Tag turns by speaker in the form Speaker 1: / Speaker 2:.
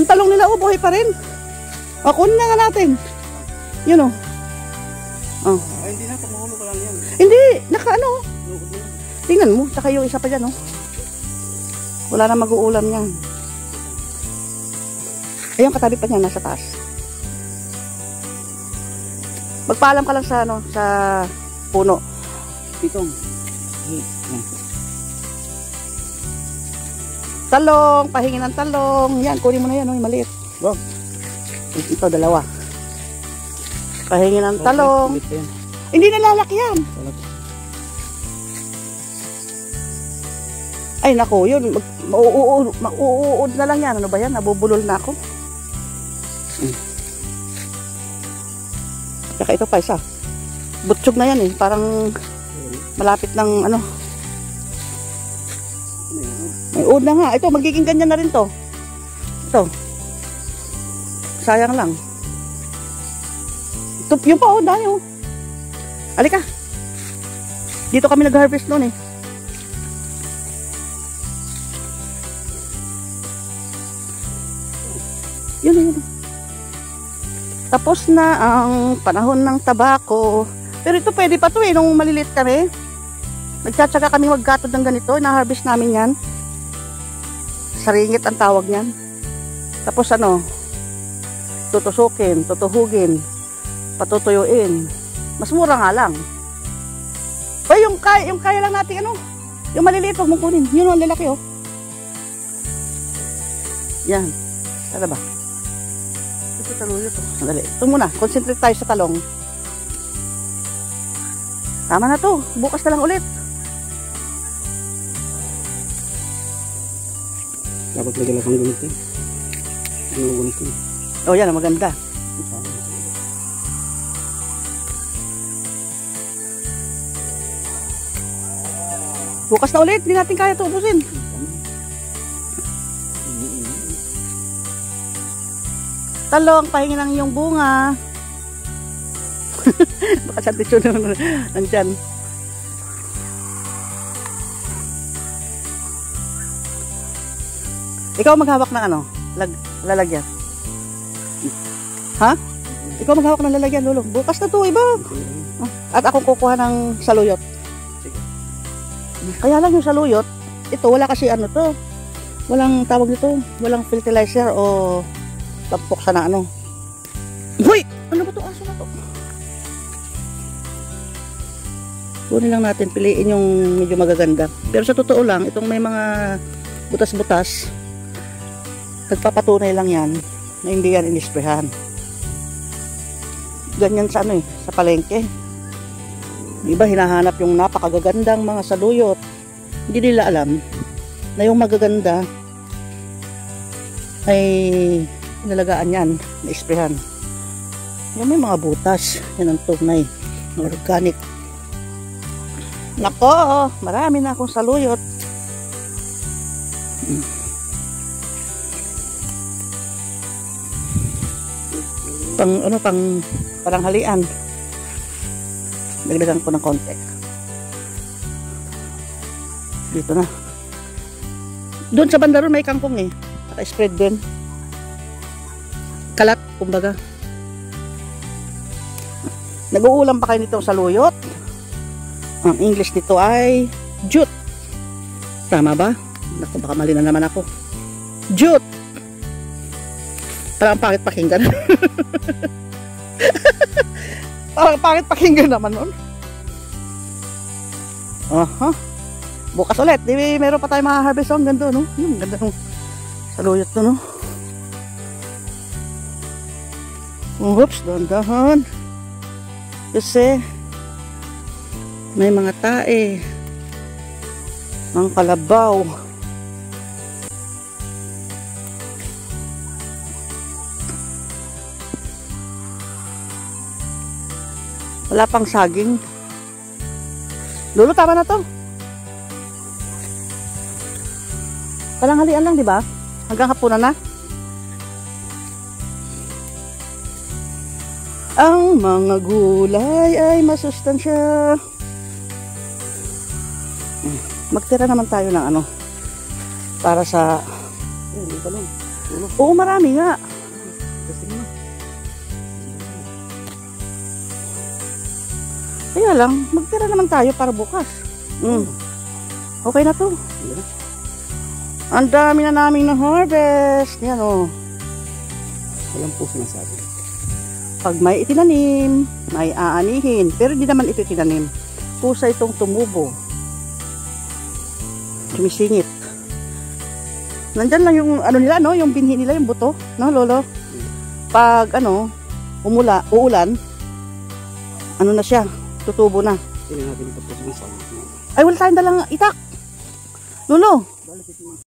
Speaker 1: Yung talong nila, oh, buhay pa rin. O, kunin na nga natin. Yun, oh. Oh.
Speaker 2: Ay, hindi na, pag mahulog ka lang yan.
Speaker 1: Hindi, naka-ano. Tingnan mo, saka yung isa pa dyan, oh. Wala na mag-uulam yan. Ayun, katabi pa niya, nasa taas. Magpaalam ka lang sa, ano, sa puno.
Speaker 2: Pitong.
Speaker 1: Talong, pahingi ng talong. Yan, kunin mo na yan, oh, yung maliit. Wow. Ito, dalawa. Pahingi ng talong. Hindi nalalaki yan. Ay, naku, yun. Mauuod na lang yan. Ano ba yan? Nabubulol na ako. Saka ito pa isa. Butsyog na yan eh. Parang malapit ng ano. May uod na nga. Ito, magiging ganyan na rin to. Ito. Sayang lang. Ito, yung pa, oh, dahil, oh. Halika. Dito kami nag-harvest noon eh. Yun. Tapos na ang panahon ng tabako. Pero ito pwede pa to eh. Nung maliliit kami, nagtsatsaga kami maggatod ng ganito. Na-harvest namin yan. Saringit ang tawag yan. Tapos ano, tutusukin, tutuhugin, patutuyuin. Mas mura nga lang. O yung kaya lang natin ano, yung maliliit huwag mong kunin. Yun ang lalaki oh. Yan. Tara ba? Ito talong ito. Madali. Ito muna. Concentrate tayo sa talong. Tama na to. Bukas na lang ulit.
Speaker 2: Dapat lagyan lang ng ganito. Ano ganito?
Speaker 1: Oh, yan. Maganda. Bukas na ulit. Hindi natin kaya ito ubusin. Talong, pahingi ng iyong bunga. Baka sa titsyo na nandyan. Ikaw maghawak ng ano? Lalagyan. Ha? Ikaw maghawak ng lalagyan, Lolo. Bukas na to, iba. At akong kukuha ng saluyot. Kaya lang yung saluyot, ito wala kasi ano to. Walang tawag nito. Walang fertilizer o tapok sa na ano. Hoy! Ano ba itong aso na to? Kunin lang natin, piliin yung medyo magaganda. Pero sa totoo lang, itong may mga butas-butas, nagpapatunay lang yan na hindi yan inisprehan. Ganyan sa ano eh, sa palengke. Iba hinahanap yung napakagagandang mga saluyot. Hindi nila alam na yung magaganda ay inalagaan yan, na-isprehan. Yan may mga butas. Yan ang tunay na organic. Nako, marami na akong saluyot. Parang halian. Dagdagan ko ng konti. Dito na. Doon sa banda ron may kangkong eh. Naka-spread din. Kalat, kumbaga. Nag-uulam pa kayo nitong saluyot. Ang English nito ay jute. Tama ba? Naku, baka mali na naman ako. Jute. Parang pangit pakinggan. Parang pangit pakinggan naman nun. Aha. Bukas ulit. Di meron pa tayo makaharvest. Ang ganda, no? Yung ganda ng saluyot to, no? Oops, dahan-dahan. Kasi may mga tae ng kalabaw. Wala pang saging. Lolo, tama na to. Parang halian lang, di ba? Hanggang hapunan na. Ang mga gulay ay masustansya. Magtira naman tayo ng ano para sa
Speaker 2: Ayun, yung talong. Ulo.
Speaker 1: Oo, marami nga.
Speaker 2: Testing mo.
Speaker 1: Kaya lang, magtira naman tayo para bukas. Okay na to.
Speaker 2: Ayan.
Speaker 1: Ang dami na namin na harvest. Yan o.
Speaker 2: Walang po sinasabi.
Speaker 1: Pag may itinanim, may aanihin. Pero hindi naman ito itinanim. Pusa itong tumubo. Sumisingit. Nandyan lang yung ano nila, no? Yung binhi nila, yung buto. No, lolo? Pag uulan, ano na siya? Tutubo na.
Speaker 2: Tingnan natin ito po sa masama.
Speaker 1: Ay, wala tayong dalang itak. Lolo,